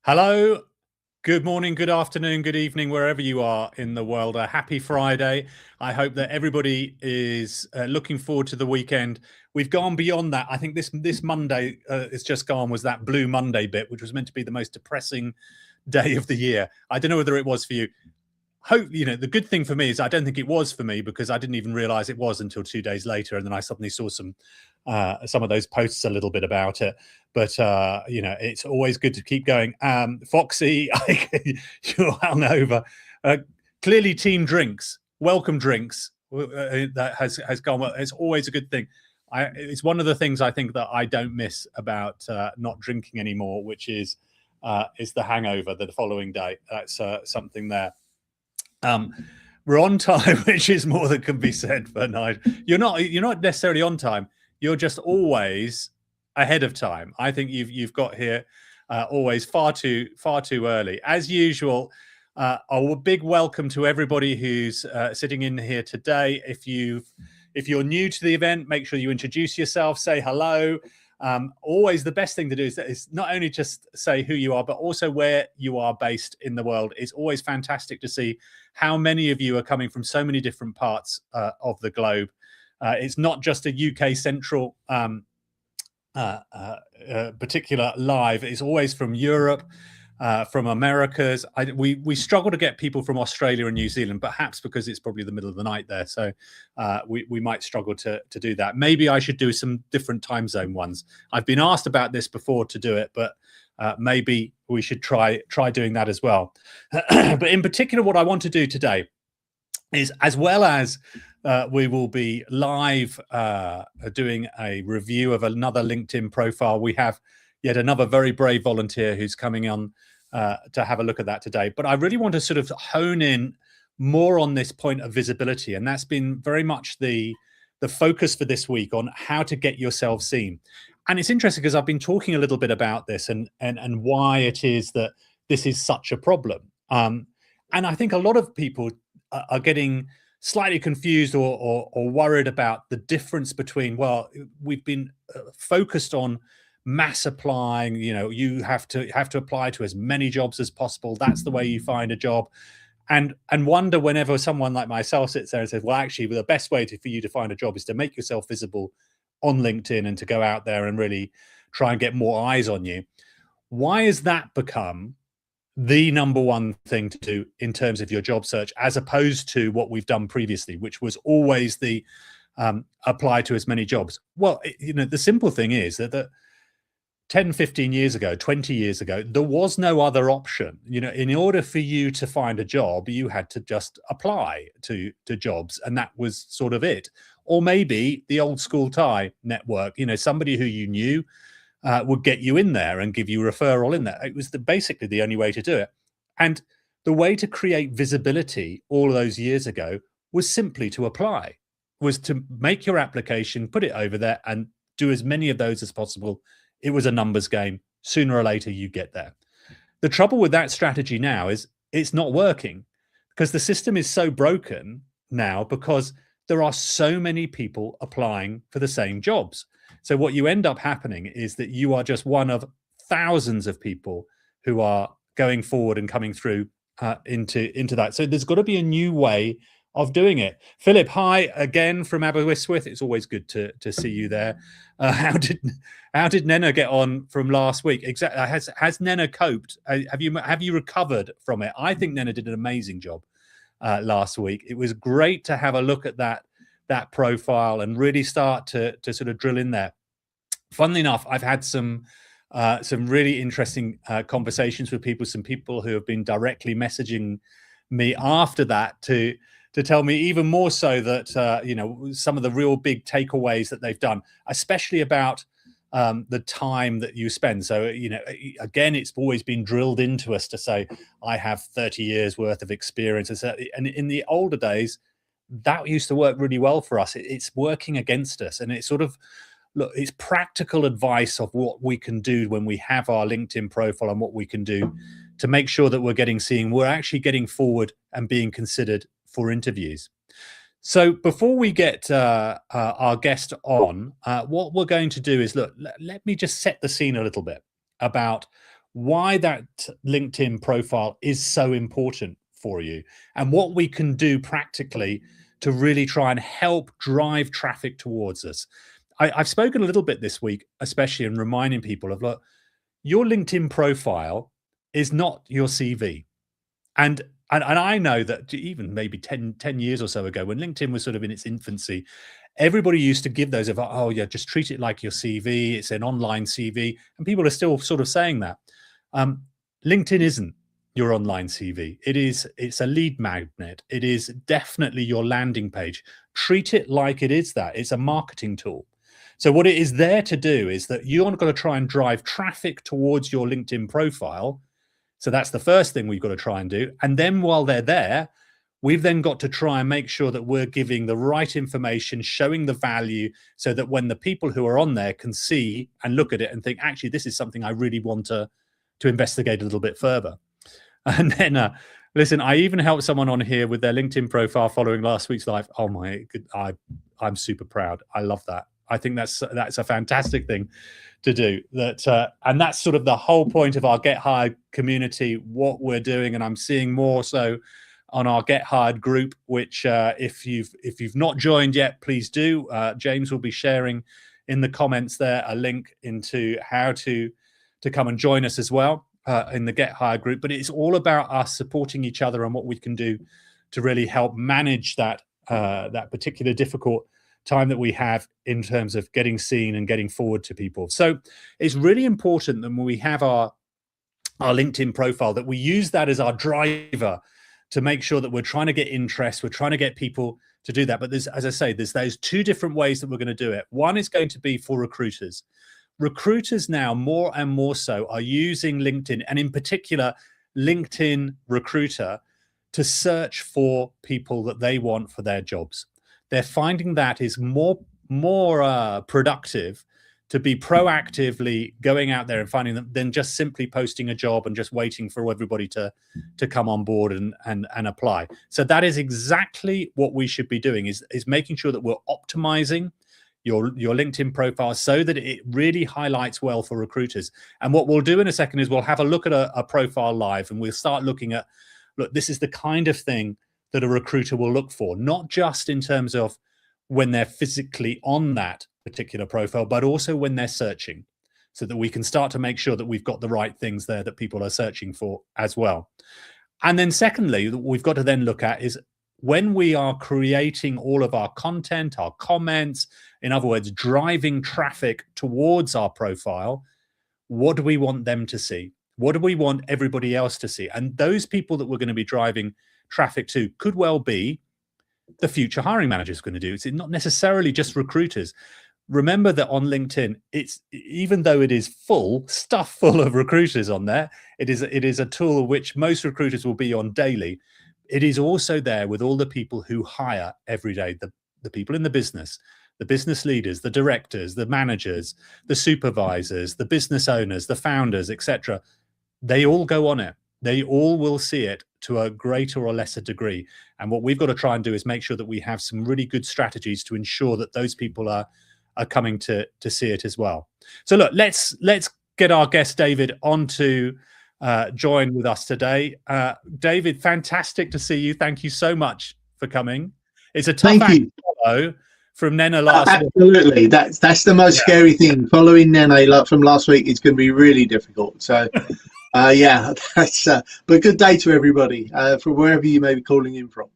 Hello, good morning, good afternoon, good evening, wherever you are in the world. A happy Friday. I hope that everybody is looking forward to the weekend. We've gone beyond that. I think this Monday it's just gone was that Blue Monday bit, which was meant to be the most depressing day of the year. I don't know whether it was for you. Hope the good thing for me is I don't think it was for me, because I didn't even realize it was until 2 days later, and then I suddenly saw some of those posts a little bit about it. But it's always good to keep going. Foxy, you're hungover. Clearly team drinks, welcome drinks, that has gone well. It's always a good thing. It's one of the things I think that I don't miss about not drinking anymore, which is the hangover the following day. That's something there. We're on time, which is more than can be said for Nigel. You're not necessarily on time. You're just always ahead of time. I think you've got here always far too early, as usual. A big welcome to everybody who's sitting in here today. If you're new to the event, make sure you introduce yourself, say hello. Always the best thing to do is not only just say who you are, but also where you are based in the world. It's always fantastic to see how many of you are coming from so many different parts of the globe. It's not just a UK central particular live. It's always from Europe, from Americas. We struggle to get people from Australia and New Zealand, perhaps because it's probably the middle of the night there. So we might struggle to do that. Maybe I should do some different time zone ones. I've been asked about this before to do it, but maybe we should try doing that as well. But in particular, what I want to do today is, as well as we will be live doing a review of another LinkedIn profile. We have yet another very brave volunteer who's coming on to have a look at that today. But I really want to sort of hone in more on this point of visibility. And that's been very much the focus for this week, on how to get yourself seen. And it's interesting because I've been talking a little bit about this and why it is that this is such a problem. And I think a lot of people are getting slightly confused or worried about the difference between, well, we've been focused on mass applying. You have to apply to as many jobs as possible. That's the way you find a job. And wonder whenever someone like myself sits there and says, well, actually, the best way for you to find a job is to make yourself visible on LinkedIn and to go out there and really try and get more eyes on you. Why has that become the number one thing to do in terms of your job search, as opposed to what we've done previously, which was always the apply to as many jobs? Well, the simple thing is that 10, 15 years ago, 20 years ago, there was no other option. In order for you to find a job, you had to just apply to jobs, and that was sort of it. Or maybe the old school tie network, somebody who you knew would get you in there and give you referral in there. It was basically the only way to do it. And the way to create visibility all those years ago was simply to apply, was to make your application, put it over there, and do as many of those as possible. It was a numbers game. Sooner or later, you get there. The trouble with that strategy now is it's not working, because the system is so broken now, because there are so many people applying for the same jobs. So what you end up happening is that you are just one of thousands of people who are going forward and coming through into that. So there's got to be a new way of doing it. Philip, hi again from Aberystwyth. It's always good to see you there. How did Nena get on from last week? Exactly. Has Nena coped? Have you recovered from it? I think Nena did an amazing job last week. It was great to have a look at that profile and really start to sort of drill in there. Funnily enough, I've had some really interesting conversations with people, some people who have been directly messaging me after that to tell me even more so that some of the real big takeaways that they've done, especially about the time that you spend. So again, it's always been drilled into us to say, I have 30 years worth of experience, and in the older days that used to work really well for us. It's working against us, and it's sort of, look, it's practical advice of what we can do when we have our LinkedIn profile, and what we can do to make sure that we're getting seen, we're actually getting forward and being considered for interviews. So before we get our guest on, what we're going to do is, look, let me just set the scene a little bit about why that LinkedIn profile is so important for you and what we can do practically to really try and help drive traffic towards us. I've spoken a little bit this week, especially in reminding people of, look, your LinkedIn profile is not your CV. And I know that even maybe 10 years or so ago, when LinkedIn was sort of in its infancy, everybody used to give those of, oh yeah, just treat it like your CV. It's an online CV. And people are still sort of saying that. LinkedIn isn't your online CV. It's a lead magnet. It is definitely your landing page. Treat it like it is that. It's a marketing tool. So what it is there to do is that you're going to try and drive traffic towards your LinkedIn profile. So that's the first thing we've got to try and do. And then while they're there, we've then got to try and make sure that we're giving the right information, showing the value, so that when the people who are on there can see and look at it and think, actually, this is something I really want to investigate a little bit further. And then, listen, I even helped someone on here with their LinkedIn profile following last week's live. Oh my, I'm super proud. I love that. I think that's a fantastic thing to do. And that's sort of the whole point of our Get Hired community, what we're doing. And I'm seeing more so on our Get Hired group, which if you've not joined yet, please do. James will be sharing in the comments there a link into how to come and join us as well in the Get Hired group. But it's all about us supporting each other and what we can do to really help manage that particular difficult time that we have in terms of getting seen and getting forward to people. So it's really important that when we have our LinkedIn profile, that we use that as our driver to make sure that we're trying to get interest, we're trying to get people to do that. But there's, as I say, there's those two different ways that we're going to do it. One is going to be for recruiters. Recruiters now more and more so are using LinkedIn, and in particular LinkedIn Recruiter, to search for people that they want for their jobs. They're finding that is more productive to be proactively going out there and finding them than just simply posting a job and just waiting for everybody to come on board and apply. So that is exactly what we should be doing, is making sure that we're optimizing your LinkedIn profile so that it really highlights well for recruiters. And what we'll do in a second is we'll have a look at a profile live, and we'll start looking at, look, this is the kind of thing that a recruiter will look for, not just in terms of when they're physically on that particular profile, but also when they're searching, so that we can start to make sure that we've got the right things there that people are searching for as well. And then secondly, what we've got to then look at is when we are creating all of our content, our comments, in other words, driving traffic towards our profile, what do we want them to see? What do we want everybody else to see? And those people that we're going to be driving traffic to could well be the future hiring managers going to do. It's not necessarily just recruiters. Remember that on LinkedIn, it's, even though it is full of recruiters on there, it is a tool which most recruiters will be on daily. It is also there with all the people who hire every day, the people in the business leaders, the directors, the managers, the supervisors, the business owners, the founders, etc. They all go on it. They all will see it to a greater or lesser degree. And what we've got to try and do is make sure that we have some really good strategies to ensure that those people are coming to see it as well. So look, let's get our guest David on to join with us today. David, fantastic to see you. Thank you so much for coming. It's a tough act to follow from Nena last week. Absolutely. That's the most scary thing. Following Nena from last week is going to be really difficult. So yeah, that's but good day to everybody from wherever you may be calling in from.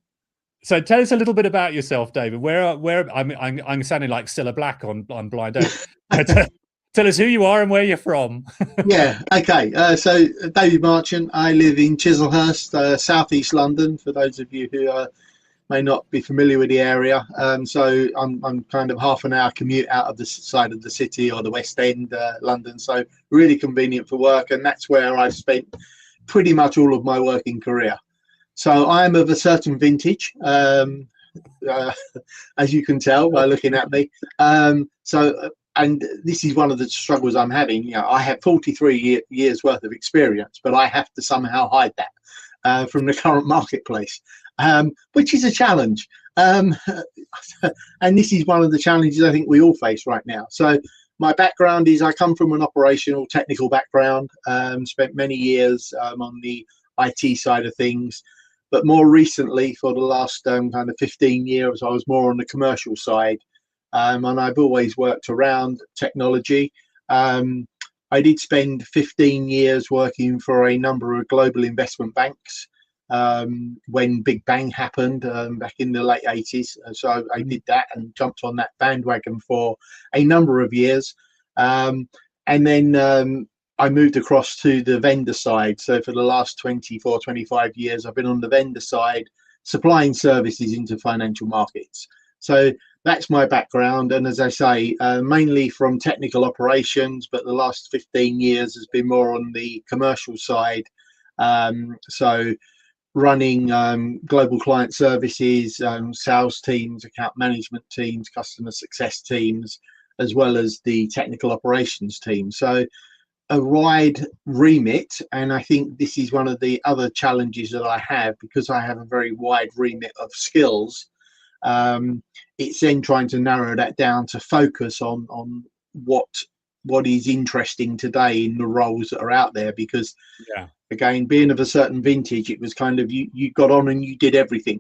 So tell us a little bit about yourself, David. Where I'm sounding like Cilla Black on Blind Date. Tell us who you are and where you're from. Yeah, okay. So David Marchant. I live in Chislehurst, southeast London. For those of you who may not be familiar with the area, so I'm kind of half an hour commute out of the side of the city or the West End, London. So really convenient for work, and that's where I've spent pretty much all of my working career. So I'm of a certain vintage, as you can tell by looking at me. And this is one of the struggles I'm having. You know, I have 43 years worth of experience, but I have to somehow hide that from the current marketplace, which is a challenge. And this is one of the challenges I think we all face right now. So my background is I come from an operational technical background, spent many years on the IT side of things, but more recently, for the last kind of 15 years, I was more on the commercial side, and I've always worked around technology. I did spend 15 years working for a number of global investment banks when Big Bang happened back in the late 80s. So I did that and jumped on that bandwagon for a number of years. And then I moved across to the vendor side. So for the last 24, 25 years, I've been on the vendor side, supplying services into financial markets. So that's my background. And as I say, mainly from technical operations, but the last 15 years has been more on the commercial side. So running global client services, sales teams, account management teams, customer success teams, as well as the technical operations team. So a wide remit. And I think this is one of the other challenges that I have, because I have a very wide remit of skills. It's then trying to narrow that down to focus on what is interesting today in the roles that are out there, because again, being of a certain vintage, it was kind of you got on and you did everything.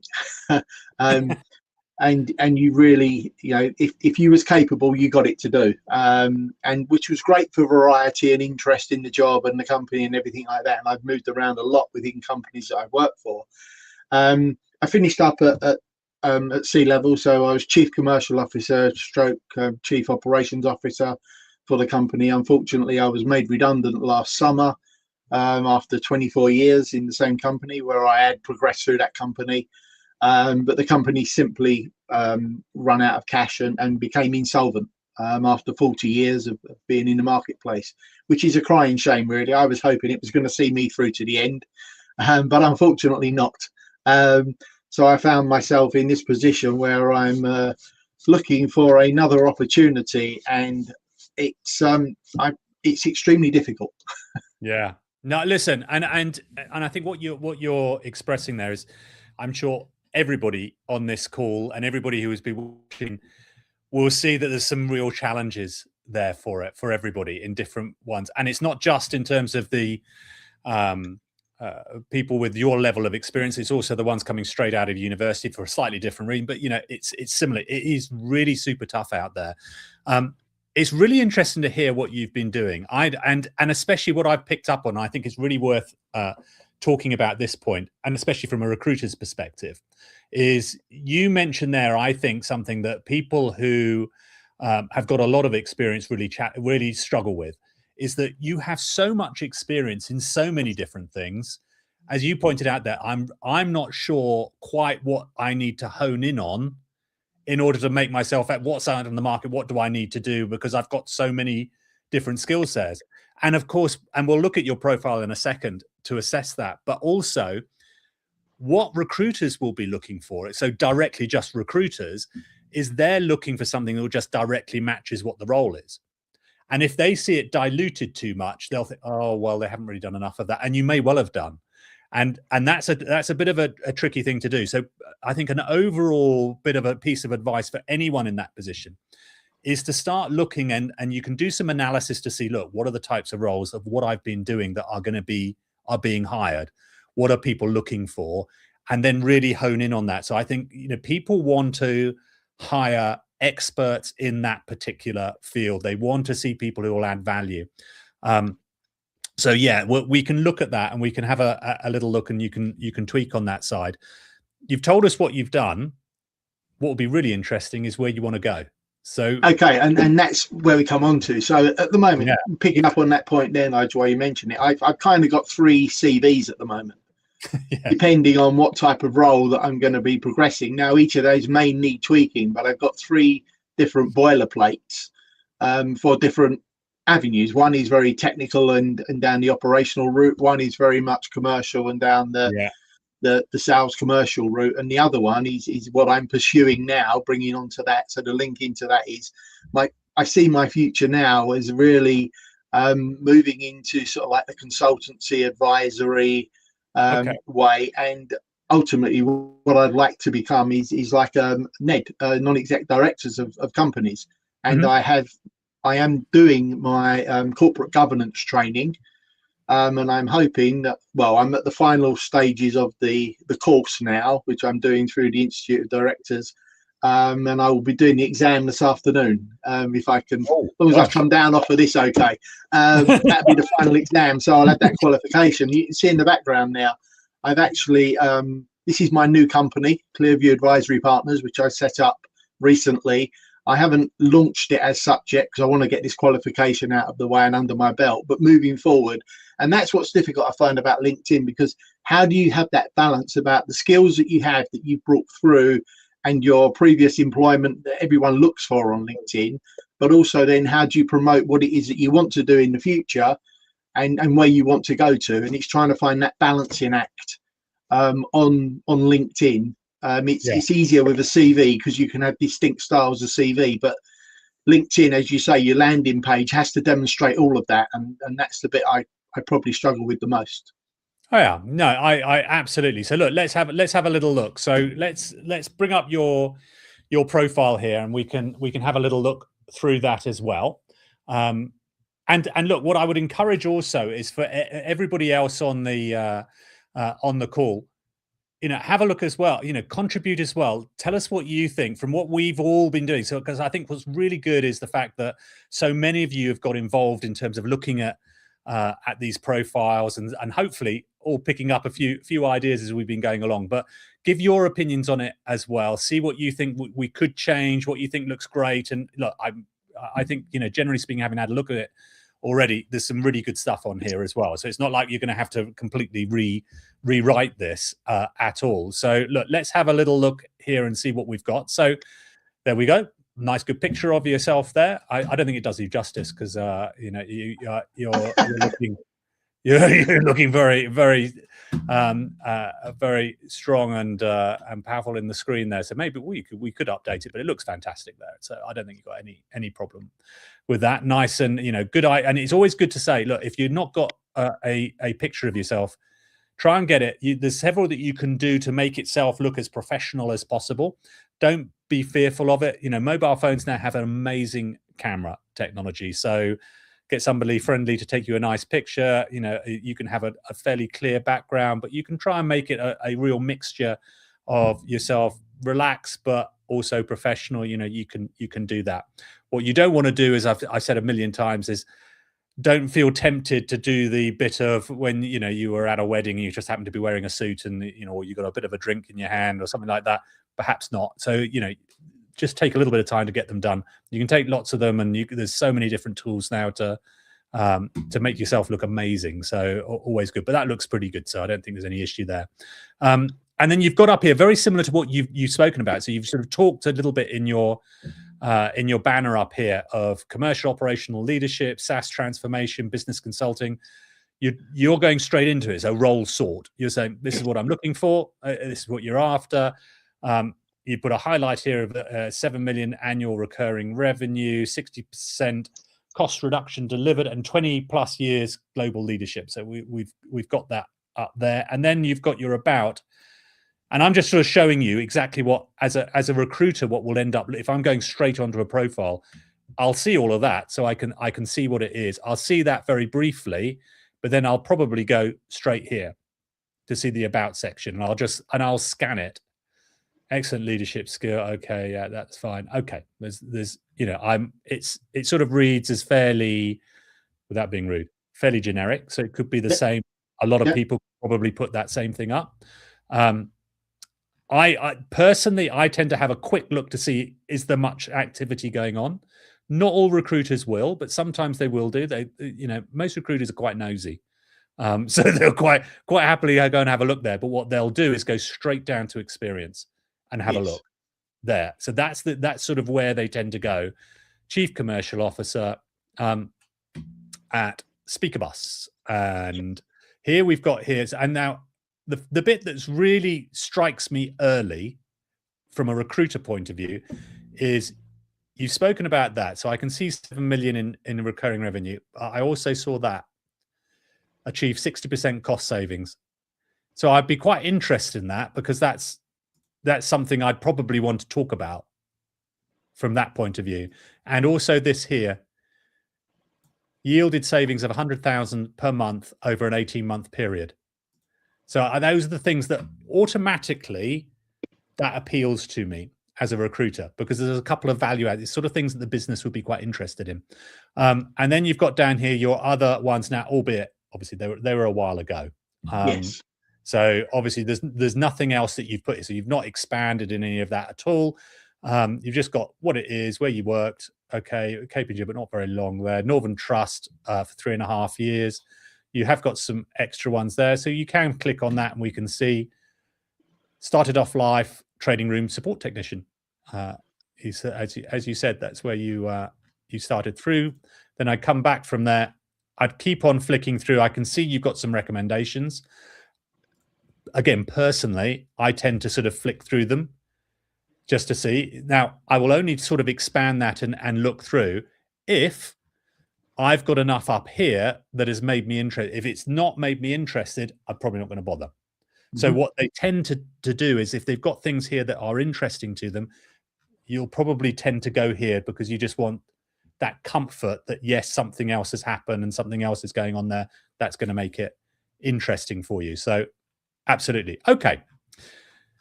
And you really, if you was capable, you got it to do, and which was great for variety and interest in the job and the company and everything like that. And I've moved around a lot within companies that I've worked for. I finished up at C-level, so I was Chief Commercial Officer stroke Chief Operations Officer for the company. Unfortunately, I was made redundant last summer after 24 years in the same company, where I had progressed through that company. But the company simply run out of cash and became insolvent after 40 years of being in the marketplace, which is a crying shame, really. I was hoping it was going to see me through to the end, but unfortunately not. So I found myself in this position where I'm looking for another opportunity, and it's extremely difficult. Yeah. No, listen, and I think what you're expressing there is, I'm sure everybody on this call and everybody who has been watching will see that there's some real challenges there for everybody in different ones. And it's not just in terms of the people with your level of experience, it's also the ones coming straight out of university for a slightly different reason. But it's similar. It is really super tough out there. It's really interesting to hear what you've been doing. And especially what I've picked up on, I think is really worth talking about this point, and especially from a recruiter's perspective, is you mentioned there, I think, something that people who have got a lot of experience really struggle with, is that you have so much experience in so many different things. As you pointed out there, I'm not sure quite what I need to hone in on in order to make myself at what's out in the market. What do I need to do? Because I've got so many different skill sets. And of course, and we'll look at your profile in a second to assess that, but also what recruiters will be looking for. So directly just recruiters, is they're looking for something that just directly matches what the role is. And if they see it diluted too much, they'll think, oh, well, they haven't really done enough of that. And you may well have done. And that's a bit of a tricky thing to do. So I think an overall bit of a piece of advice for anyone in that position is to start looking, and you can do some analysis to see, look, what are the types of roles of what I've been doing that are being hired? What are people looking for? And then really hone in on that. So I think, people want to hire experts in that particular field. They want to see people who will add value. So yeah, we can look at that, and we can have a little look, and you can tweak on that side. You've told us what you've done. What will be really interesting is where you want to go. So okay, and that's where we come on to. So at the moment, picking up on that point there, Nigel, where you mentioned it, I've kind of got 3 CVs at the moment, depending on what type of role that I'm going to be progressing. Now, each of those may need tweaking, but I've got 3 different boilerplates for different avenues. One is very technical and down the operational route. One is very much commercial and down the sales commercial route, and the other one is what I'm pursuing now, bringing onto that. So the link into that is I see my future now as really moving into sort of like the consultancy advisory way, and ultimately what I'd like to become is like NED, non-exec directors of companies. And I have I am doing my corporate governance training, and I'm hoping that, well, I'm at the final stages of the course now, which I'm doing through the Institute of Directors, and I will be doing the exam this afternoon. If I can, as long as I come down off of this, okay, that'll be the final exam. So I'll have that qualification. You can see in the background now, I've actually, this is my new company, Clearview Advisory Partners, which I set up recently. I haven't launched it as such yet because I want to get this qualification out of the way and under my belt, but moving forward. And that's what's difficult, I find, about LinkedIn, because how do you have that balance about the skills that you have that you've brought through and your previous employment that everyone looks for on LinkedIn, but also then how do you promote what it is that you want to do in the future and where you want to go to? And it's trying to find that balancing act on LinkedIn. It's easier with a CV because you can have distinct styles of CV, but LinkedIn, as you say, your landing page has to demonstrate all of that, and that's the bit I probably struggle with the most. Oh yeah, no, I absolutely. So look, let's have a little look. So let's bring up your profile here, and we can have a little look through that as well. And look, what I would encourage also is for everybody else on the call, have a look as well, contribute as well. Tell us what you think from what we've all been doing. So, because I think what's really good is the fact that so many of you have got involved in terms of looking at these profiles and hopefully all picking up a few ideas as we've been going along. But give your opinions on it as well. See what you think we could change, what you think looks great. And look, I think, generally speaking, having had a look at it already, there's some really good stuff on here as well. So it's not like you're going to have to completely rewrite this at all. So look, let's have a little look here and see what we've got. So there we go. Nice, good picture of yourself there. I don't think it does you justice because you're looking very, very, very strong and powerful in the screen there. So maybe we could update it, but it looks fantastic there. So I don't think you've got any problem with that. Nice and good eye. And it's always good to say, look, if you've not got a picture of yourself, try and get it. There's several that you can do to make itself look as professional as possible. Don't be fearful of it. Mobile phones now have an amazing camera technology. So get somebody friendly to take you a nice picture. You can have a fairly clear background, but you can try and make it a real mixture of yourself, relax, but also professional. You can do that. What you don't want to do, as I've said a million times, is don't feel tempted to do the bit of when you were at a wedding and you just happen to be wearing a suit and or you got a bit of a drink in your hand or something like that. Perhaps not. So just take a little bit of time to get them done. You can take lots of them, and there's so many different tools now to make yourself look amazing. So always good. But that looks pretty good. So I don't think there's any issue there. And then you've got up here very similar to what you've spoken about. So you've sort of talked a little bit in your banner up here of commercial operational leadership, SaaS transformation, business consulting. You're going straight into it. So role sort. You're saying this is what I'm looking for. This is what you're after. You put a highlight here of 7 million annual recurring revenue, 60% cost reduction delivered, and 20 plus years global leadership. So we've got that up there, and then you've got your about. And I'm just sort of showing you exactly what, as a recruiter, what will end up. If I'm going straight onto a profile, I'll see all of that, so I can see what it is. I'll see that very briefly, but then I'll probably go straight here to see the about section, and I'll scan it. Excellent leadership skill. Okay, yeah, that's fine. Okay, there's it sort of reads as fairly, without being rude, fairly generic. So it could be the same. A lot of people probably put that same thing up. I personally tend to have a quick look to see, is there much activity going on? Not all recruiters will, but sometimes they will do. Most recruiters are quite nosy. So they'll quite happily go and have a look there. But what they'll do is go straight down to experience and have a look there. So that's sort of where they tend to go. Chief Commercial Officer at Speakerbus. And here we've got and now the bit that's really strikes me early from a recruiter point of view is you've spoken about that. So I can see 7 million in recurring revenue. I also saw that achieve 60% cost savings. So I'd be quite interested in that, because that's something I'd probably want to talk about from that point of view. And also this here, yielded savings of 100,000 per month over an 18-month period. So those are the things that automatically that appeals to me as a recruiter, because there's a couple of value added sort of things that the business would be quite interested in. And then you've got down here your other ones now, albeit obviously they were a while ago. Yes. So obviously there's nothing else that you've put. So you've not expanded in any of that at all. You've just got what it is, where you worked. Okay, KPG, but not very long there. Northern Trust for 3.5 years. You have got some extra ones there. So you can click on that and we can see started off life, trading room support technician. As you said, that's where you started through. Then I come back from there. I'd keep on flicking through. I can see you've got some recommendations. Again, personally, I tend to sort of flick through them just to see. Now, I will only sort of expand that and look through if I've got enough up here that has made me interested. If it's not made me interested, I'm probably not going to bother. So what they tend to do is if they've got things here that are interesting to them, you'll probably tend to go here because you just want that comfort that, yes, something else has happened and something else is going on there. That's going to make it interesting for you. So absolutely. Okay.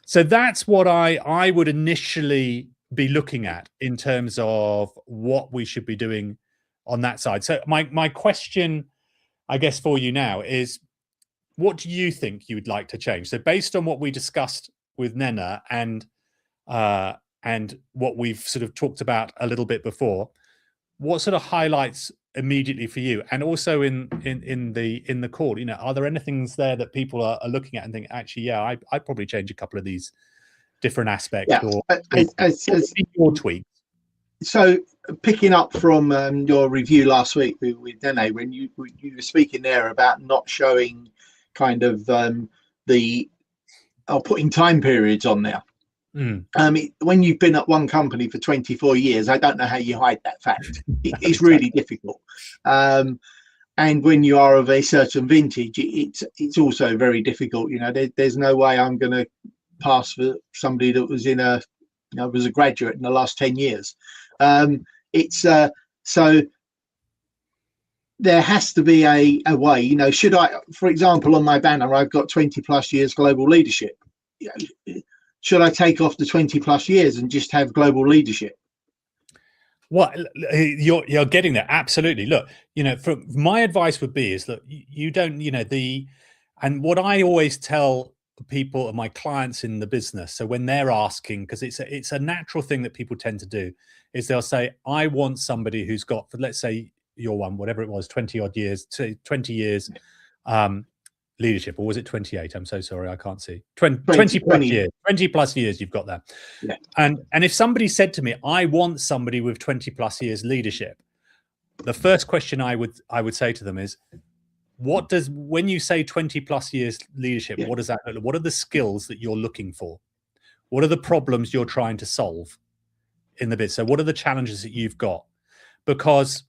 So that's what I would initially be looking at in terms of what we should be doing on that side. So my question, I guess, for you now is, what do you think you would like to change? So based on what we discussed with Nena and what we've sort of talked about a little bit before, what sort of highlights immediately for you? And also in the call, you know, are there anything there that people are looking at and think, actually, yeah, I'd probably change a couple of these different aspects, Yeah. or your tweaks? So picking up from your review last week with Dene, when you were speaking there about not showing kind of putting time periods on there. When you've been at one company for 24 years, I don't know how you hide that fact. It's really difficult. And when you are of a certain vintage, it's also very difficult. You know, there's no way I'm going to pass for somebody that was was a graduate in the last 10 years. So there has to be a way, you know. Should I, for example, on my banner, I've got 20+ years global leadership. Should I take off the 20+ years and just have global leadership? Well, you're getting there. Absolutely. Look, you know, from my advice would be is that you don't, you know, and what I always tell people and my clients in the business, so when they're asking, because it's a natural thing that people tend to do, is they'll say, I want somebody who's got, let's say your one, whatever it was, 20 odd years, 20 years leadership, or was it 28? I'm so sorry, I can't see. 20 plus years you've got there. Yeah. And if somebody said to me, I want somebody with 20+ years leadership, the first question I would say to them is, when you say 20+ years leadership, what does that look like? What are the skills that you're looking for? What are the problems you're trying to solve in the business? So what are the challenges that you've got? Because,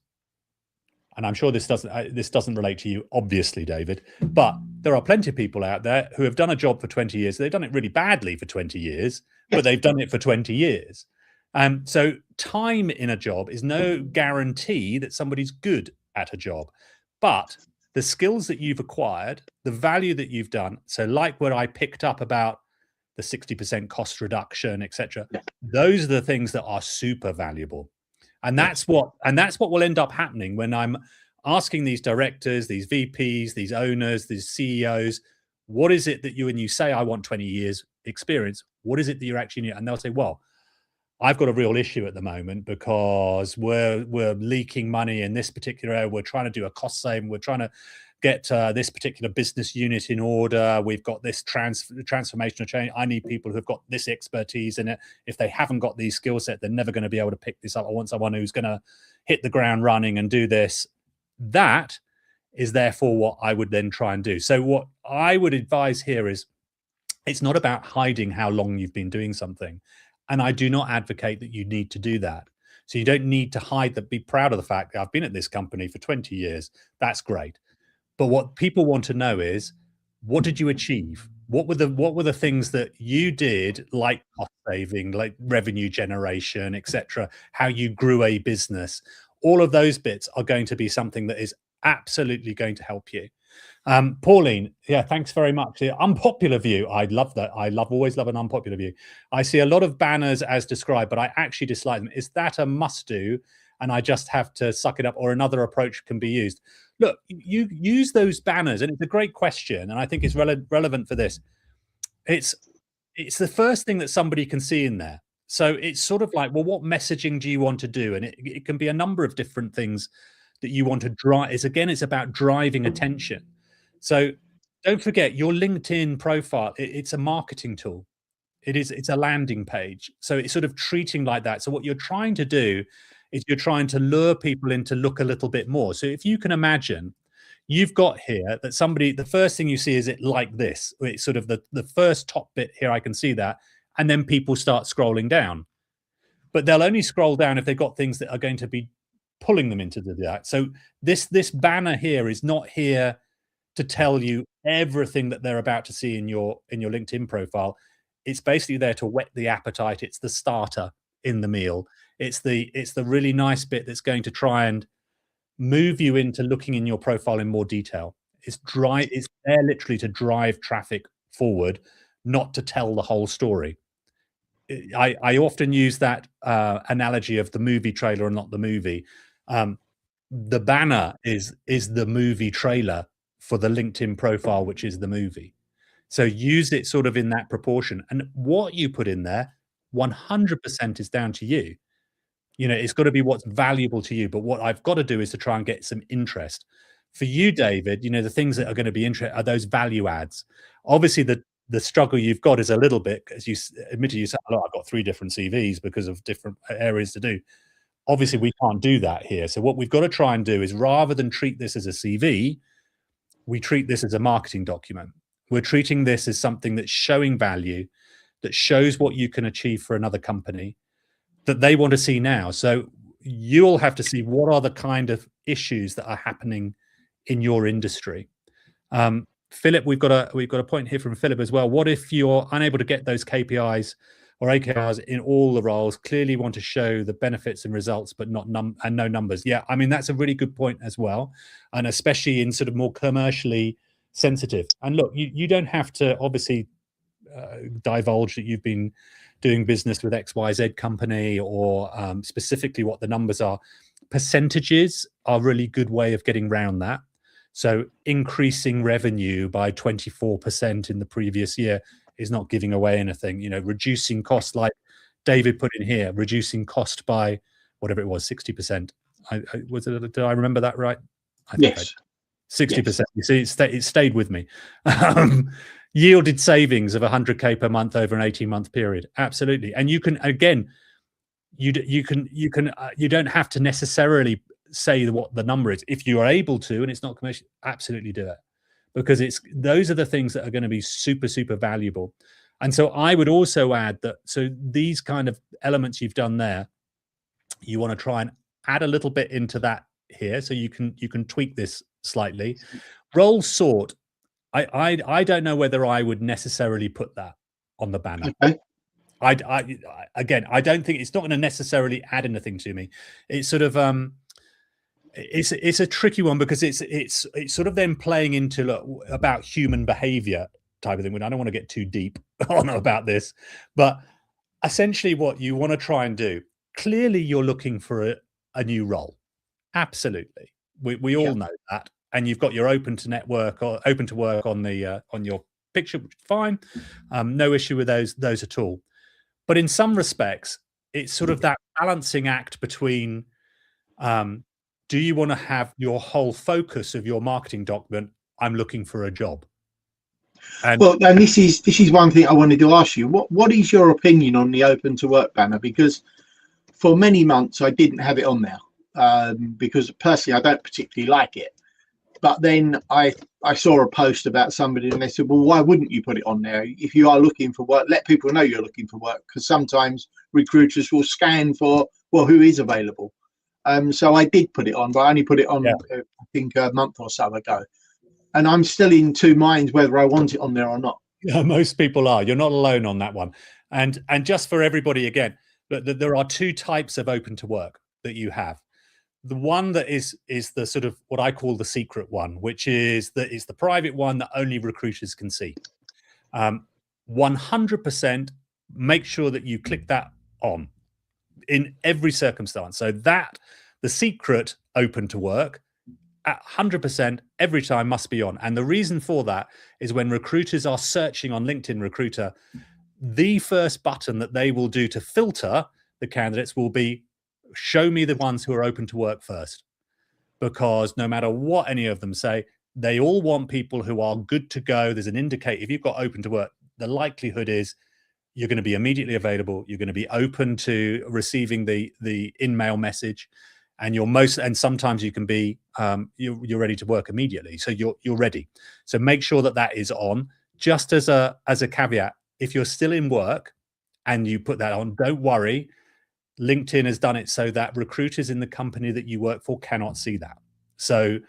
and I'm sure this doesn't relate to you, obviously, David, but there are plenty of people out there who have done a job for 20 years. They've done it really badly for 20 years, but they've done it for 20 years. So time in a job is no guarantee that somebody's good at a job, but the skills that you've acquired, the value that you've done. So like what I picked up about the 60% cost reduction, etc. Those are the things that are super valuable. And that's what will end up happening when I'm asking these directors, these VPs, these owners, these CEOs, what is it that you say, I want 20 years experience. What is it that you're actually need? And they'll say, well, I've got a real issue at the moment because we're leaking money in this particular area. We're trying to do a cost saving. We're trying to get this particular business unit in order. We've got this transformational change. I need people who've got this expertise in it. If they haven't got these skill set, they're never going to be able to pick this up. I want someone who's going to hit the ground running and do this. That is therefore what I would then try and do. So what I would advise here is, it's not about hiding how long you've been doing something. And I do not advocate that you need to do that. So you don't need to hide that. Be proud of the fact that I've been at this company for 20 years. That's great. But what people want to know is, what did you achieve? What were the things that you did, like cost saving, like revenue generation, etc.? How you grew a business. all of those bits are going to be something that is absolutely going to help you. Pauline, yeah, thanks very much. The unpopular view, I love that. Always love an unpopular view. I see a lot of banners as described, but I actually dislike them. Is that a must do? And I just have to suck it up, or another approach can be used? Look, you use those banners, and it's a great question, and I think it's relevant for this. It's the first thing that somebody can see in there. So it's sort of like, well, what messaging do you want to do? And it can be a number of different things that you want to drive. It's about driving attention. So don't forget, your LinkedIn profile, it's a marketing tool. It's a landing page. So it's sort of treating like that. So what you're trying to do is you're trying to lure people in to look a little bit more. So if you can imagine, you've got here that the first thing you see is it like this. It's sort of the first top bit here, I can see that. And then people start scrolling down. But they'll only scroll down if they've got things that are going to be pulling them into that. So this banner here is not here to tell you everything that they're about to see in your LinkedIn profile. It's basically there to whet the appetite. It's the starter in the meal. It's the really nice bit that's going to try and move you into looking in your profile in more detail. It's there literally to drive traffic forward, not to tell the whole story. I often use that analogy of the movie trailer and not the movie. The banner is the movie trailer for the LinkedIn profile, which is the movie. So use it sort of in that proportion. And what you put in there, 100% is down to you. It's got to be what's valuable to you. But what I've got to do is to try and get some interest. For you, David, the things that are going to be interesting are those value adds. Obviously, the struggle you've got is a little bit, as you admitted, you said, oh, I've got 3 different CVs because of different areas to do. Obviously, we can't do that here. So what we've got to try and do is, rather than treat this as a CV, we treat this as a marketing document. We're treating this as something that's showing value, that shows what you can achieve for another company that they want to see now. So you'll have to see what are the kind of issues that are happening in your industry. Philip, we've got a point here from Philip as well. What if you're unable to get those KPIs or AKRs in all the roles? Clearly want to show the benefits and results, but no numbers. Yeah, I mean, that's a really good point as well. And especially in sort of more commercially sensitive. And look, you don't have to obviously divulge that you've been doing business with XYZ company or specifically what the numbers are. Percentages are a really good way of getting around that. So increasing revenue by 24% in the previous year is not giving away anything. Reducing costs, like David put in here, reducing cost by whatever it was, 60%. Did I remember that right? I think yes. 60%. Yes. You see, it stayed with me. Yielded savings of 100K per month over an 18-month period. Absolutely. And you can, again, you don't have to necessarily say what the number is. If you are able to, and it's not commercial, absolutely do it, because those are the things that are going to be super, super valuable. And so I would also add that, so these kind of elements you've done there, you want to try and add a little bit into that here. So you can tweak this slightly. Role sort. I don't know whether I would necessarily put that on the banner. Okay. Again, I don't think it's not going to necessarily add anything to me. It's sort of it's a tricky one, because it's sort of then playing into about human behavior type of thing. I don't want to get too deep on about this, but essentially what you want to try and do, clearly you're looking for a new role. Absolutely. We all know that. And you've got your open to network or open to work on your picture, which is fine. No issue with those at all. But in some respects, it's sort of that balancing act between, do you want to have your whole focus of your marketing document, I'm looking for a job? And this is one thing I wanted to ask you. What is your opinion on the open to work banner? Because for many months I didn't have it on there, because personally I don't particularly like it. But then I saw a post about somebody and they said, well, why wouldn't you put it on there? If you are looking for work, let people know you're looking for work, because sometimes recruiters will scan for, well, who is available. So I did put it on, but I only put it on, I think, a month or so ago. And I'm still in 2 minds whether I want it on there or not. Yeah, most people are. You're not alone on that one. And just for everybody, again, there are 2 types of open to work that you have. the one that is the sort of what I call the secret one, which is the private one that only recruiters can see. 100% make sure that you click that on in every circumstance. So that the secret open to work at 100% every time must be on. And the reason for that is when recruiters are searching on LinkedIn Recruiter, the first button that they will do to filter the candidates will be show me the ones who are open to work first. Because no matter what any of them say, they all want people who are good to go. There's an indicator. If you've got open to work, the likelihood is you're going to be immediately available. You're going to be open to receiving the in-mail message, and sometimes you can be you're ready to work immediately. So you're ready. So make sure that is on. Just as a caveat, if you're still in work and you put that on, don't worry. LinkedIn has done it so that recruiters in the company that you work for cannot see that. So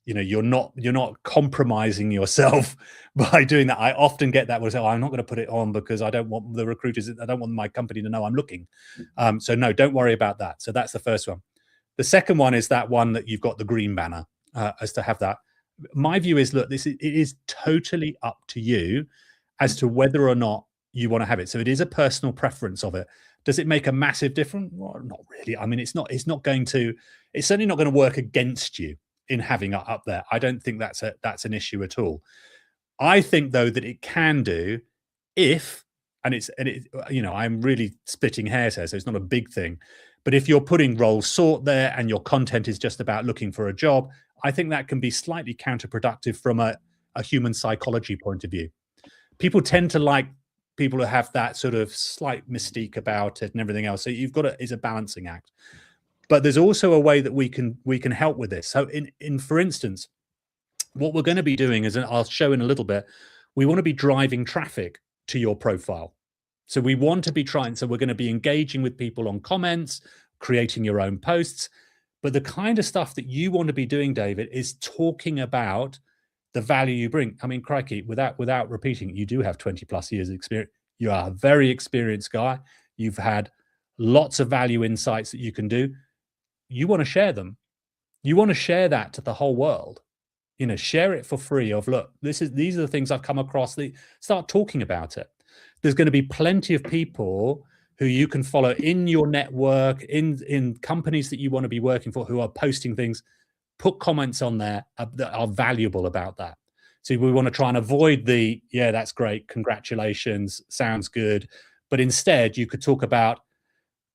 you're not compromising yourself by doing that. I often get that. Where I say, I'm not going to put it on because I don't want the recruiters, I don't want my company to know I'm looking. So no, don't worry about that. So that's the first one. The second one is that one that you've got the green banner as to have that. My view is, look, it is totally up to you as to whether or not you want to have it. So it is a personal preference of it. Does it make a massive difference? Well, not really. I mean, it's certainly not going to work against you in having it up there. I don't think that's an issue at all. I think though that it can do I'm really splitting hairs here, so it's not a big thing. But if you're putting role sort there and your content is just about looking for a job, I think that can be slightly counterproductive from a human psychology point of view. People tend to like people who have that sort of slight mystique about it and everything else. So it's a balancing act. But there's also a way that we can help with this. So for instance, what we're going to be doing is, and I'll show in a little bit, we want to be driving traffic to your profile. So we want to be so we're going to be engaging with people on comments, creating your own posts. But the kind of stuff that you want to be doing, David, is talking about the value you bring. I mean, crikey, without repeating, you do have 20 plus years of experience. You are a very experienced guy. You've had lots of value insights that you can do. You want to share them. You want to share that to the whole world. Share it for free of, look, these are the things I've come across. Start talking about it. There's going to be plenty of people who you can follow in your network, in companies that you want to be working for, who are posting things. Put comments on there that are valuable about that. So we want to try and avoid yeah, that's great, congratulations, sounds good. But instead, you could talk about,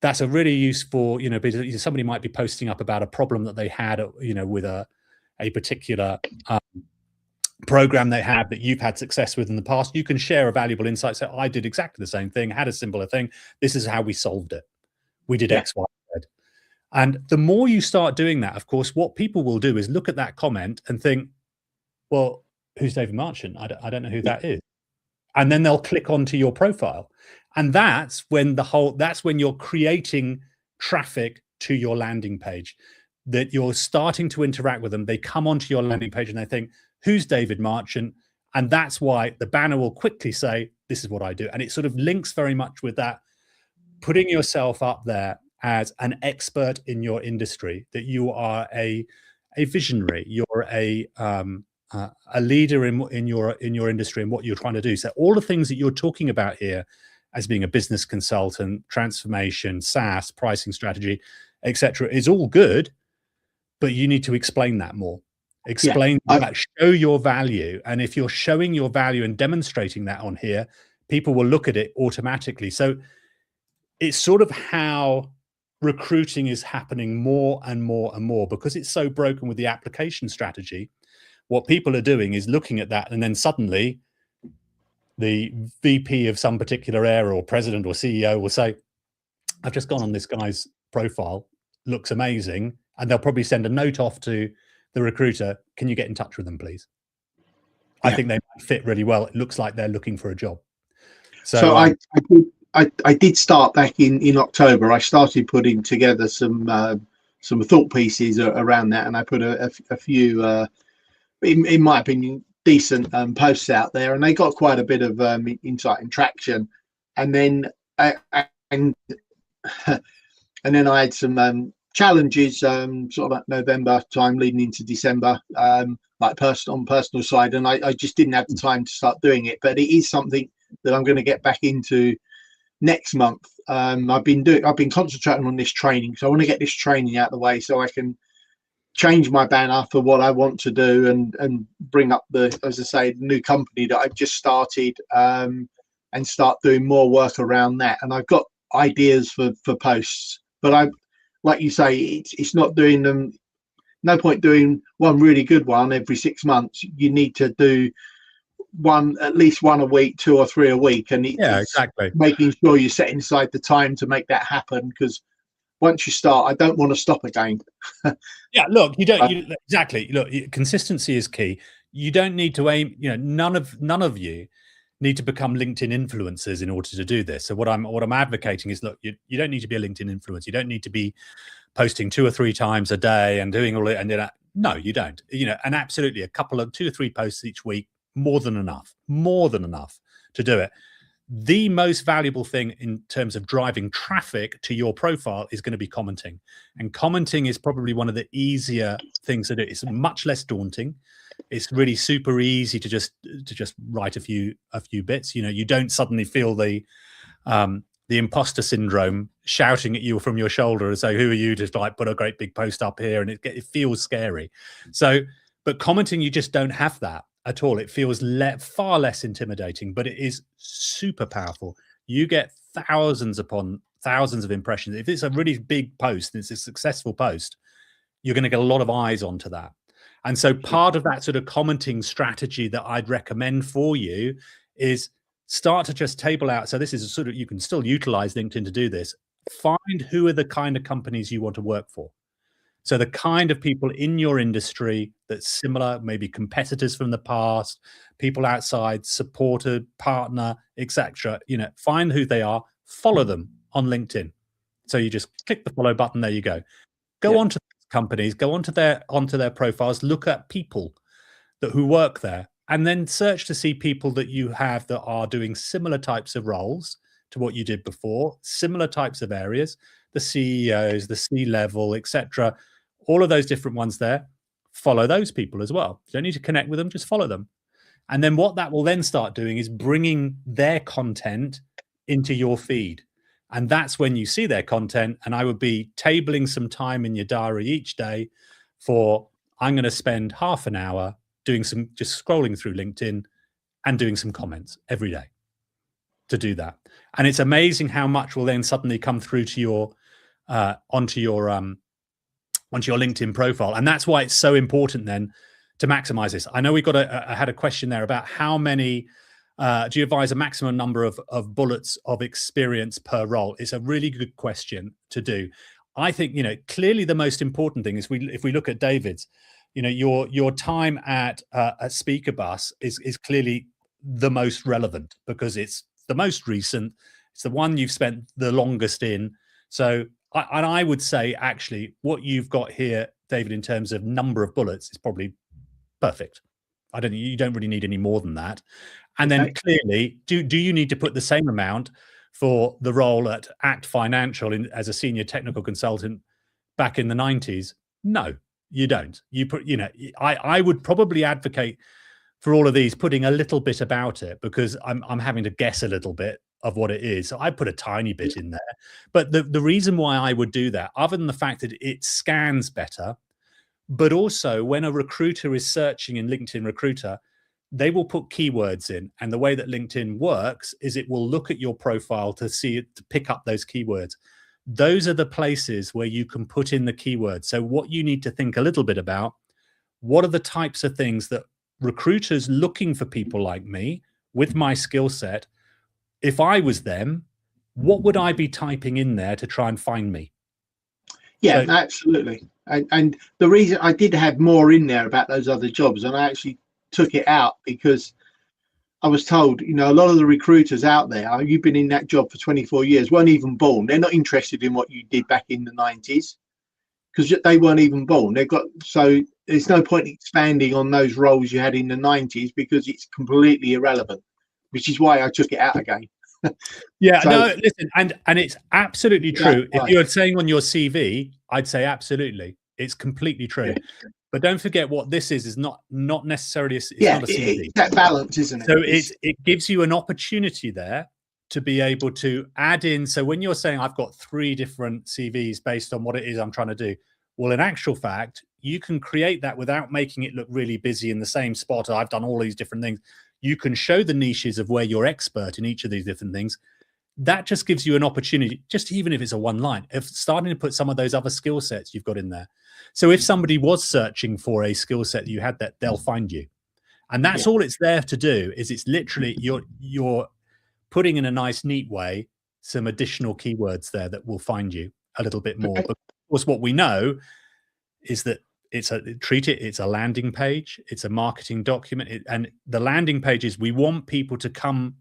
that's a really useful, because somebody might be posting up about a problem that they had, with a particular program they have that you've had success with in the past. You can share a valuable insight. So I did exactly the same thing, had a similar thing. This is how we solved it. We did X, Y, Z. And the more you start doing that, of course, what people will do is look at that comment and think, well, who's David Marchant? I don't know who that is. And then they'll click onto your profile. And that's when you're creating traffic to your landing page, that you're starting to interact with them. They come onto your landing page and they think, who's David Marchant? And that's why the banner will quickly say, this is what I do. And it sort of links very much with that, putting yourself up there as an expert in your industry, that you are a visionary, you're a leader in your industry and what you're trying to do. So all the things that you're talking about here as being a business consultant, transformation, SaaS, pricing strategy, etc., is all good, but you need to explain that more. Explain that, show your value. And if you're showing your value and demonstrating that on here, people will look at it automatically. So it's sort of how recruiting is happening more and more and more, because it's so broken with the application strategy. What people are doing is looking at that, and then suddenly the VP of some particular area or president or CEO will say, I've just gone on this guy's profile, looks amazing. And they'll probably send a note off to the recruiter, can you get in touch with them, please? I think they might fit really well. It looks like they're looking for a job. So I did start back in October. I started putting together some thought pieces around that, and I put a few, in my opinion, decent posts out there, and they got quite a bit of insight and traction. And then I had some challenges sort of at November time leading into December, like on personal side, and I just didn't have the time to start doing it. But it is something that I'm going to get back into next month. I've been concentrating on this training, so I want to get this training out of the way so I can change my banner for what I want to do and bring up as I say, the new company that I've just started, and start doing more work around that. And I've got ideas for posts, but like you say, it's not doing them. No point doing one really good one every 6 months. You need to do at least one a week, 2 or 3 a week, and exactly, making sure you set inside the time to make that happen, because once you start, I don't want to stop again. Yeah, look, exactly. Look, consistency is key. You don't need to aim. None of you need to become LinkedIn influencers in order to do this. So what I'm advocating is, look, you don't need to be a LinkedIn influencer. You don't need to be posting 2 or 3 times a day and doing all it. And no, you don't. And absolutely, a couple of 2 or 3 posts each week, more than enough to do it. The most valuable thing in terms of driving traffic to your profile is going to be commenting, and commenting is probably one of the easier things to do. It's much less daunting. It's really super easy to just write a few bits. You don't suddenly feel the imposter syndrome shouting at you from your shoulder and say, "Who are you to like put a great big post up here?" And it feels scary. So, but commenting, you just don't have that at all. It feels far less intimidating, but it is super powerful. You get thousands upon thousands of impressions. If it's a really big post and it's a successful post, you're going to get a lot of eyes onto that. And so part of that sort of commenting strategy that I'd recommend for you is start to just table out. So this is you can still utilize LinkedIn to do this. Find who are the kind of companies you want to work for. So the kind of people in your industry that's similar, maybe competitors from the past, people outside, supported, partner, etc. Find who they are, follow them on LinkedIn. So you just click the follow button. There you go. Go on to companies, go onto their profiles, look at people who work there, and then search to see people that you have that are doing similar types of roles to what you did before, similar types of areas, the CEOs, the C-level, etc. All of those different ones there, follow those people as well. You don't need to connect with them, just follow them. And then what that will then start doing is bringing their content into your feed. And that's when you see their content. And I would be tabling some time in your diary each day for, I'm going to spend half an hour doing just scrolling through LinkedIn and doing some comments every day to do that. And it's amazing how much will then suddenly come through to onto your LinkedIn profile. And that's why it's so important then to maximize this. I know I had a question there about how many, do you advise a maximum number of bullets of experience per role? It's a really good question to do. I think, clearly the most important thing is if we look at David's, your time at Speaker Bus is clearly the most relevant because it's the most recent. It's the one you've spent the longest in. So I would say actually what you've got here, David, in terms of number of bullets is probably perfect. You don't really need any more than that. And then clearly, do you need to put the same amount for the role at Act Financial as a senior technical consultant back in the 90s? No, you don't. I would probably advocate for all of these putting a little bit about it because I'm having to guess a little bit of what it is. So I put a tiny bit in there. But the reason why I would do that, other than the fact that it scans better, but also when a recruiter is searching in LinkedIn Recruiter, they will put keywords in. And the way that LinkedIn works is it will look at your profile to pick up those keywords. Those are the places where you can put in the keywords. So what you need to think a little bit about, what are the types of things that recruiters looking for people like me with my skill set, if I was them, what would I be typing in there to try and find me? Yeah, absolutely. And the reason I did have more in there about those other jobs, and I actually took it out because I was told, a lot of the recruiters out there, you've been in that job for 24 years, weren't even born. They're not interested in what you did back in the 90s because they weren't even born. So there's no point expanding on those roles you had in the 90s because it's completely irrelevant, which is why I took it out again. Yeah, so, no, listen, and it's absolutely true. If you're saying on your CV, I'd say absolutely. It's completely true. Yeah. But don't forget what this is not necessarily it's Yeah, not a CV. it's that balance, isn't it? So it gives you an opportunity there to be able to add in. So when you're saying I've got 3 different CVs based on what it is I'm trying to do, well, in actual fact, you can create that without making it look really busy in the same spot. I've done all these different things. You can show the niches of where you're expert in each of these different things. That just gives you an opportunity, just even if it's a one line, of starting to put some of those other skill sets you've got in there. So if somebody was searching for a skill set that you had, that they'll find you. And that's all it's there to do. Is it's literally you're putting in a nice, neat way some additional keywords there that will find you a little bit more. But of course, what we know is that it's a landing page, it's a marketing document, and the landing pages, we want people to come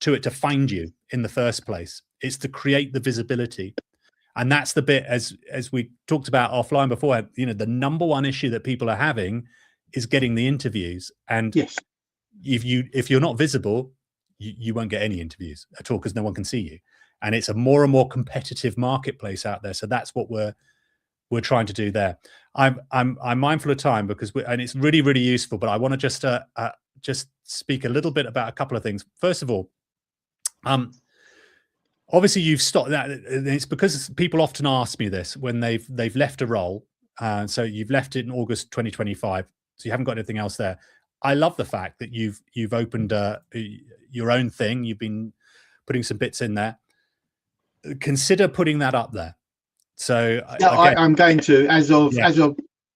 to it to find you in the first place. It's to create the visibility. And that's the bit, as we talked about offline before, the number one issue that people are having is getting the interviews. And yes, if you're not visible, you won't get any interviews at all, because no one can see you. And it's a more and more competitive marketplace out there. So that's what we're trying to do there. I'm mindful of time, because and it's really, really useful, but I want to just speak a little bit about a couple of things. First of all, obviously you've stopped that. It's because people often ask me this when they've left a role. So you've left it in August 2025, so you haven't got anything else there. I love the fact that you've opened your own thing. You've been putting some bits in there. Consider putting that up there. So yeah, I'm going to, as of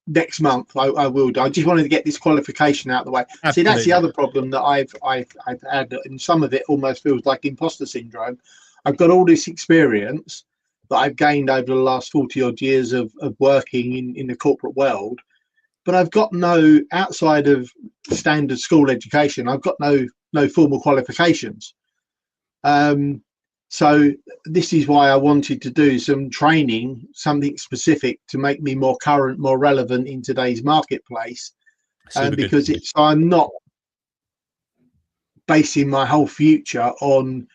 next month, I will do. I just wanted to get this qualification out of the way. Absolutely. See, that's the other problem that I've had, and some of it almost feels like imposter syndrome. I've got all this experience that I've gained over the last 40 odd years of working in the corporate world, but I've got no, outside of standard school education, I've got no formal qualifications. So this is why I wanted to do some training, something specific to make me more current, more relevant in today's marketplace. Because I'm not basing my whole future on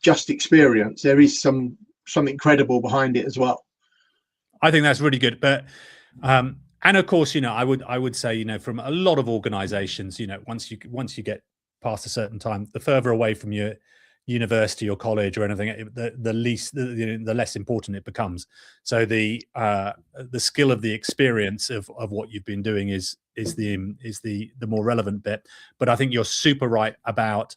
just experience. There is something credible behind it as well. I think that's really good. But and of course, I would say, from a lot of organizations, once you get past a certain time, the further away from your university or college or anything, the less important it becomes. So the skill of the experience of what you've been doing is the more relevant bit. But I think you're super right about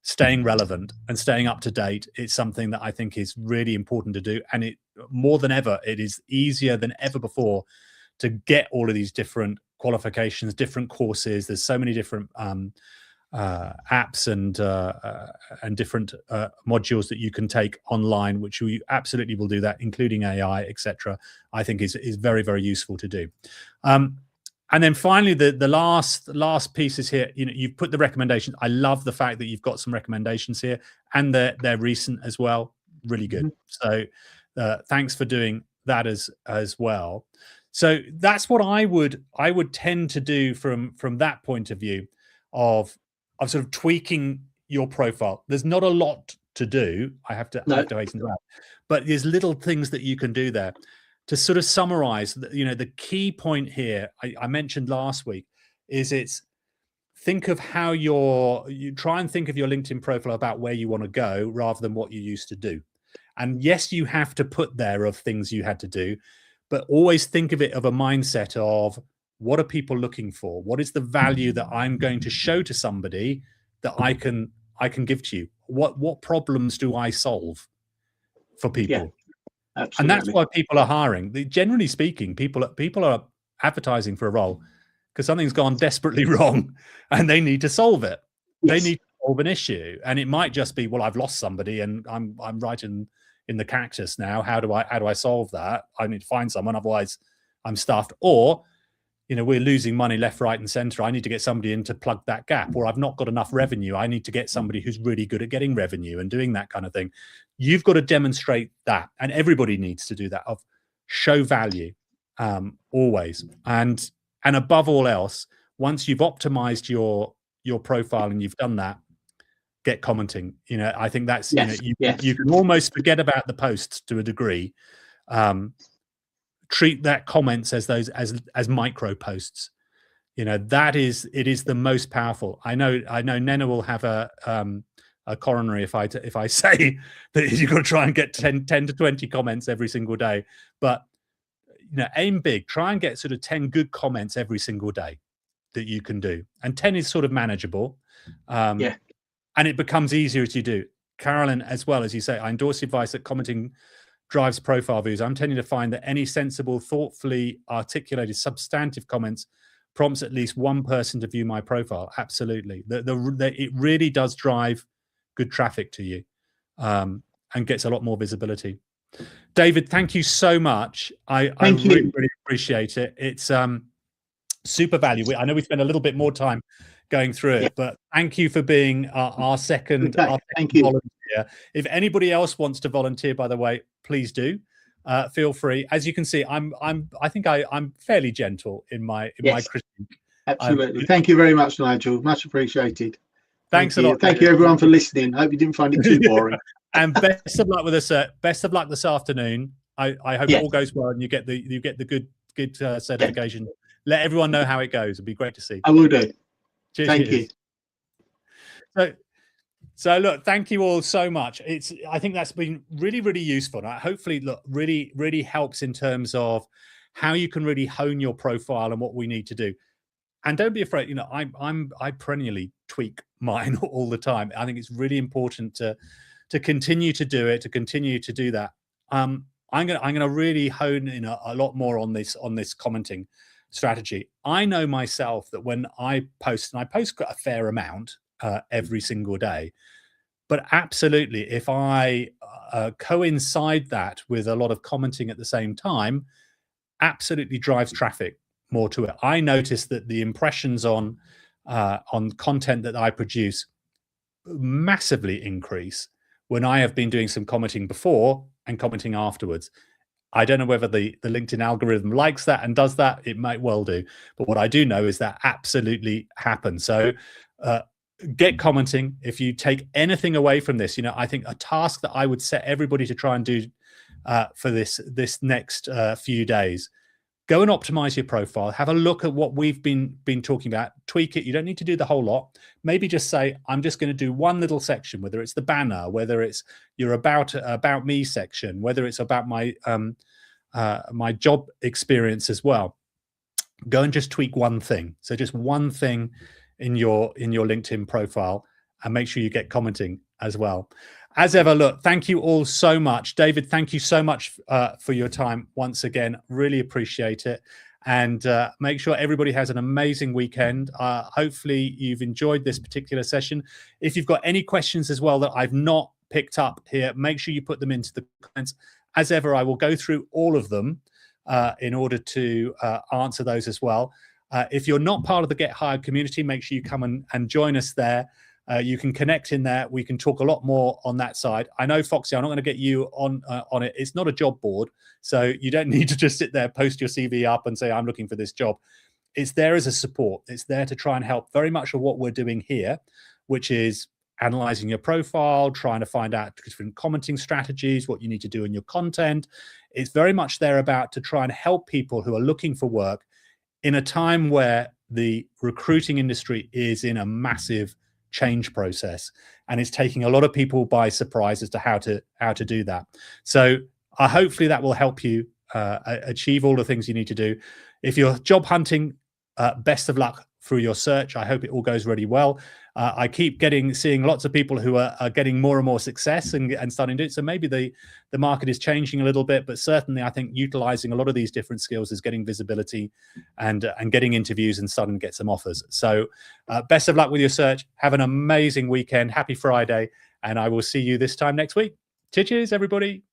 staying relevant and staying up to date. It's something that I think is really important to do, and it more than ever, it is easier than ever before to get all of these different qualifications, different courses. There's so many different apps and different modules that you can take online, which we absolutely will do that, including AI, etc. I think is very, very useful to do. And then finally, the last piece is here. You've put the recommendations. I love the fact that you've got some recommendations here, and they're recent as well. Really good. So thanks for doing that as well. So that's what I would tend to do from that point of view of sort of tweaking your profile. There's not a lot to do. I have to hasten to add, but there's little things that you can do there to sort of summarize. The key point here I mentioned last week is think of how you try and think of your LinkedIn profile about where you want to go rather than what you used to do. And yes, you have to put there of things you had to do, but always think of it of a mindset of, what are people looking for? What is the value that I'm going to show to somebody that I can give to you? What problems do I solve for people? Yeah, absolutely. And that's why people are hiring. Generally speaking, people are advertising for a role because something's gone desperately wrong and they need to solve it. Yes. They need to solve an issue, and it might just be, well, I've lost somebody and I'm right in the cactus now. How do I solve that? I need to find someone, otherwise I'm stuffed. Or we're losing money left, right, and center. I need to get somebody in to plug that gap. Or I've not got enough revenue. I need to get somebody who's really good at getting revenue and doing that kind of thing. You've got to demonstrate that. And everybody needs to do that, of show value always. And above all else, once you've optimized your profile and you've done that, get commenting. I think that's, you can almost forget about the posts to a degree. treat that comments as those as micro posts. You know, it is the most powerful. I know Nena will have a coronary if I say that you've got to try and get 10 to 20 comments every single day. But you know, aim big. Try and get sort of 10 good comments every single day that you can do, and 10 is sort of manageable. Yeah. And it becomes easier as you do. Carolyn, as well, as you say, I endorse the advice that commenting drives profile views. I'm tending to find that any sensible, thoughtfully articulated, substantive comments prompts at least one person to view my profile. Absolutely. It really does drive good traffic to you, and gets a lot more visibility. David, thank you so much. I really appreciate it. It's super valuable. I know we spent a little bit more time going through it, but thank you for being our second volunteer. If anybody else wants to volunteer, by the way, please do. Feel free. As you can see, I think I'm fairly gentle in my critique. Absolutely. Thank you very much, Nigel. Much appreciated. Thanks a lot. Thank you everyone for listening. Hope you didn't find it too boring. And best of luck with us. Best of luck this afternoon. I hope it all goes well and you get the good certification. Let everyone know how it goes. It'd be great to see. I will do. Cheers. Thank you. So look, thank you all so much. I think that's been really, really useful. Hopefully, look, really, really helps in terms of how you can really hone your profile and what we need to do. And don't be afraid. You know, I perennially tweak mine all the time. I think it's really important to continue to do it, to continue to do that. I'm gonna really hone in a lot more on this commenting strategy. I know myself that when I post, and I post a fair amount every single day, but absolutely, if I coincide that with a lot of commenting at the same time, absolutely drives traffic more to it. I notice that the impressions on content that I produce massively increase when I have been doing some commenting before and commenting afterwards. I don't know whether the LinkedIn algorithm likes that and does that. It might well do. But what I do know is that absolutely happens. So get commenting. If you take anything away from this, you know, I think a task that I would set everybody to try and do for this next few days, go and optimize your profile. Have a look at what we've been talking about. Tweak it. You don't need to do the whole lot. Maybe just say, I'm just going to do one little section, whether it's the banner, whether it's your about me section, whether it's about my my job experience as well. Go and just tweak one thing. So just one thing in your LinkedIn profile, and make sure you get commenting as well. As ever, look, thank you all so much. David, thank you so much for your time once again. Really appreciate it. And make sure everybody has an amazing weekend. Hopefully you've enjoyed this particular session. If you've got any questions as well that I've not picked up here, make sure you put them into the comments. As ever, I will go through all of them in order to answer those as well. If you're not part of the Get Hired community, make sure you come and join us there. You can connect in there. We can talk a lot more on that side. I know, Foxy, I'm not going to get you on it. It's not a job board, so you don't need to just sit there, post your CV up and say, I'm looking for this job. It's there as a support. It's there to try and help very much of what we're doing here, which is analyzing your profile, trying to find out different commenting strategies, what you need to do in your content. It's very much there about to try and help people who are looking for work in a time where the recruiting industry is in a massive change process, and it's taking a lot of people by surprise as to how to do that. So hopefully that will help you achieve all the things you need to do. If you're job hunting, best of luck through your search. I hope it all goes really well. I keep seeing lots of people who are getting more and more success and starting to do it. So maybe the market is changing a little bit, but certainly I think utilizing a lot of these different skills is getting visibility and getting interviews and starting to get some offers. So best of luck with your search. Have an amazing weekend. Happy Friday. And I will see you this time next week. Cheers, everybody.